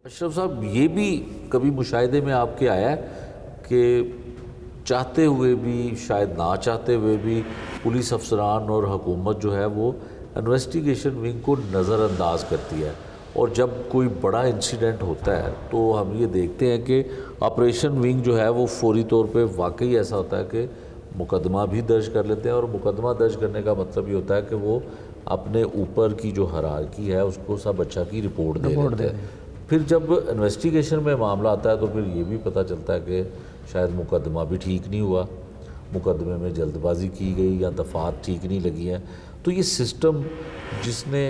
اشرف صاحب، یہ بھی کبھی مشاہدے میں آپ کے آیا ہے کہ چاہتے ہوئے بھی شاید نہ چاہتے ہوئے بھی پولیس افسران اور حکومت جو ہے وہ انویسٹیگیشن ونگ کو نظر انداز کرتی ہے، اور جب کوئی بڑا انسیڈنٹ ہوتا ہے تو ہم یہ دیکھتے ہیں کہ آپریشن ونگ جو ہے وہ فوری طور پہ واقعی ایسا ہوتا ہے کہ مقدمہ بھی درج کر لیتے ہیں، اور مقدمہ درج کرنے کا مطلب یہ ہوتا ہے کہ وہ اپنے اوپر کی جو ہرارکی ہے اس کو سب اچھا کی رپورٹ دے دیتے ہیں۔ پھر جب انویسٹیگیشن میں معاملہ آتا ہے تو پھر یہ بھی پتہ چلتا ہے کہ شاید مقدمہ بھی ٹھیک نہیں ہوا، مقدمے میں جلد بازی کی گئی یا دفعات ٹھیک نہیں لگی ہیں۔ تو یہ سسٹم جس نے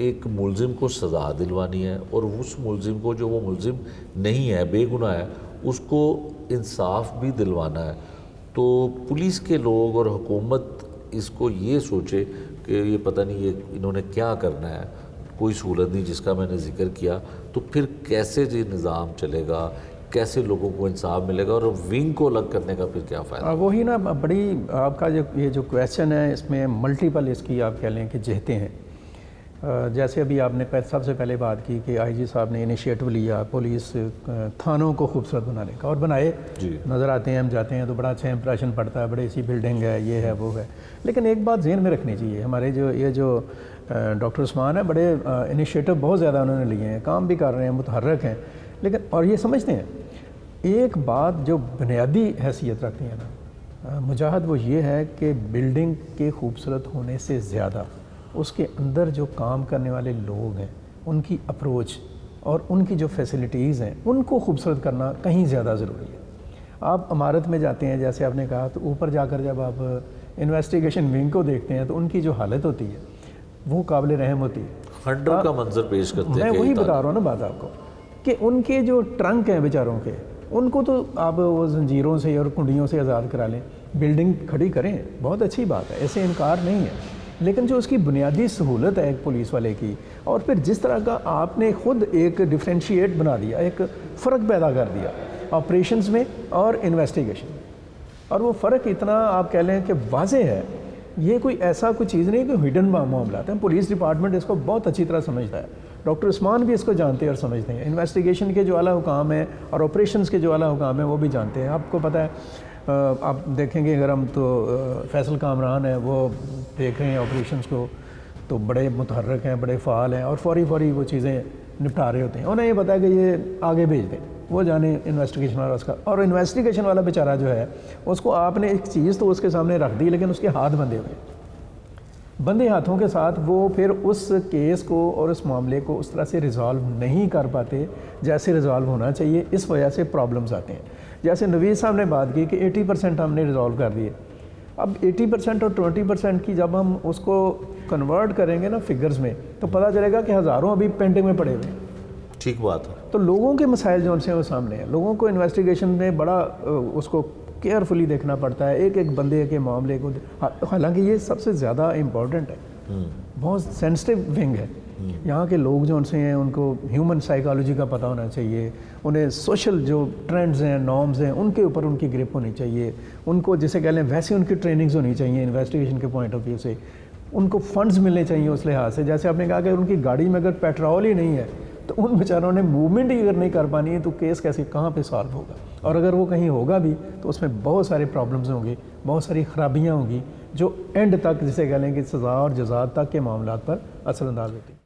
ایک ملزم کو سزا دلوانی ہے اور اس ملزم کو جو وہ ملزم نہیں ہے، بے گناہ ہے، اس کو انصاف بھی دلوانا ہے، تو پولیس کے لوگ اور حکومت اس کو یہ سوچے کہ یہ پتہ نہیں یہ انہوں نے کیا کرنا ہے، کوئی سہولت نہیں جس کا میں نے ذکر کیا، تو پھر کیسے یہ نظام چلے گا، کیسے لوگوں کو انصاف ملے گا، اور ونگ کو الگ کرنے کا پھر کیا فائدہ؟ وہی نا بڑی آپ کا یہ جو کویسچن ہے، اس میں ملٹیپل اس کی آپ کہہ لیں کہ جہتیں ہیں۔ جیسے ابھی آپ نے سب سے پہلے بات کی کہ آئی جی صاحب نے انیشیٹو لیا پولیس تھانوں کو خوبصورت بنانے کا، اور بنائے نظر آتے ہیں، ہم جاتے ہیں تو بڑا اچھا امپریشن پڑتا ہے، بڑی سی بلڈنگ ہے، یہ ہے وہ ہے۔ لیکن ایک بات ذہن میں رکھنی چاہیے، ہمارے جو ڈاکٹر عثمان ہے، بڑے انیشیٹو بہت زیادہ انہوں نے لیے ہیں، کام بھی کر رہے ہیں، متحرک ہیں، لیکن اور یہ سمجھتے ہیں ایک بات جو بنیادی حیثیت رکھتی ہے نا مجاہد، وہ یہ ہے کہ بلڈنگ کے خوبصورت ہونے سے زیادہ اس کے اندر جو کام کرنے والے لوگ ہیں، ان کی اپروچ اور ان کی جو فیسلٹیز ہیں، ان کو خوبصورت کرنا کہیں زیادہ ضروری ہے۔ آپ عمارت میں جاتے ہیں، جیسے آپ نے کہا، تو اوپر جا کر جب آپ انویسٹیگیشن ونگ کو دیکھتے ہیں تو ان کی جو حالت ہوتی ہے وہ قابل رحم ہوتی ہے، خنڈر کا منظر پیش کرتے ہیں۔ میں وہی بتا رہا ہوں نا بات آپ کو، کہ ان کے جو ٹرنک ہیں بیچاروں کے، ان کو تو آپ وہ زنجیروں سے اور کنڈیوں سے آزاد کرا لیں، بلڈنگ کھڑی کریں، بہت اچھی بات ہے، ایسے انکار نہیں ہے، لیکن جو اس کی بنیادی سہولت ہے ایک پولیس والے کی، اور پھر جس طرح کا آپ نے خود ایک ڈفرینشیٹ بنا دیا، ایک فرق پیدا کر دیا آپریشنز میں اور انویسٹیگیشن میں، اور وہ فرق اتنا آپ کہہ لیں کہ واضح ہے، یہ کوئی ایسا کوئی چیز نہیں کہ ہڈن معاملات ہیں، پولیس ڈپارٹمنٹ اس کو بہت اچھی طرح سمجھتا ہے، ڈاکٹر عثمان بھی اس کو جانتے ہیں اور سمجھتے ہیں، انویسٹیگیشن کے جو اعلیٰ حکام ہیں اور آپریشنز کے جو اعلیٰ حکام ہیں وہ بھی جانتے ہیں۔ آپ کو پتہ ہے، آپ دیکھیں گے اگر ہم تو فیصل کامران ہیں، وہ دیکھ رہے ہیں آپریشنز کو، تو بڑے متحرک ہیں، بڑے فعال ہیں، اور فوری وہ چیزیں نپٹا رہے ہوتے ہیں، انہیں یہ پتہ ہے کہ یہ آگے بھیج دیں، وہ جانے انویسٹیگیشن والا اس کا، اور انویسٹیگیشن والا بیچارہ جو ہے اس کو آپ نے ایک چیز تو اس کے سامنے رکھ دی، لیکن اس کے ہاتھ بندھے ہوئے ہیں، بندے ہاتھوں کے ساتھ وہ پھر اس کیس کو اور اس معاملے کو اس طرح سے ریزالو نہیں کر پاتے جیسے ریزالو ہونا چاہیے، اس وجہ سے پرابلمز آتے ہیں۔ جیسے نوید صاحب نے بات کی کہ 80% ہم نے ریزالو کر دیے، اب 80% اور 20% کی جب ہم اس کو کنورٹ کریں گے نا فگرز میں، تو پتہ چلے گا کہ ہزاروں ابھی پینڈنگ میں پڑے ہوئے ہیں۔ ٹھیک بات ہے۔ تو لوگوں کے مسائل جو ان سے وہ سامنے ہیں، لوگوں کو انویسٹیگیشن میں بڑا اس کو کیئرفلی دیکھنا پڑتا ہے، ایک ایک بندے کے معاملے کو، حالانکہ یہ سب سے زیادہ امپورٹنٹ ہے، بہت سینسٹیو ونگ ہے۔ یہاں کے لوگ جو ان سے ہیں ان کو ہیومن سائیکالوجی کا پتہ ہونا چاہیے، انہیں سوشل جو ٹرینڈز ہیں، نارمز ہیں، ان کے اوپر ان کی گرپ ہونی چاہیے، ان کو جسے کہہ لیں ویسے ان کی ٹریننگز ہونی چاہیے انویسٹیگیشن کے پوائنٹ آف ویو سے، ان کو فنڈز ملنے چاہیے اس لحاظ سے، جیسے آپ نے کہا کہ ان کی گاڑی میں اگر پیٹرول ہی نہیں ہے تو ان بیچاروں نے موومنٹ ہی اگر نہیں کر پانی ہے تو کیس کیسے کہاں پہ سالو ہوگا، اور اگر وہ کہیں ہوگا بھی تو اس میں بہت سارے پرابلمز ہوں گے، بہت ساری خرابیاں ہوں گی جو اینڈ تک جسے کہہ لیں کہ سزا اور جزا تک کے معاملات پر اثر انداز ہوتی ہیں۔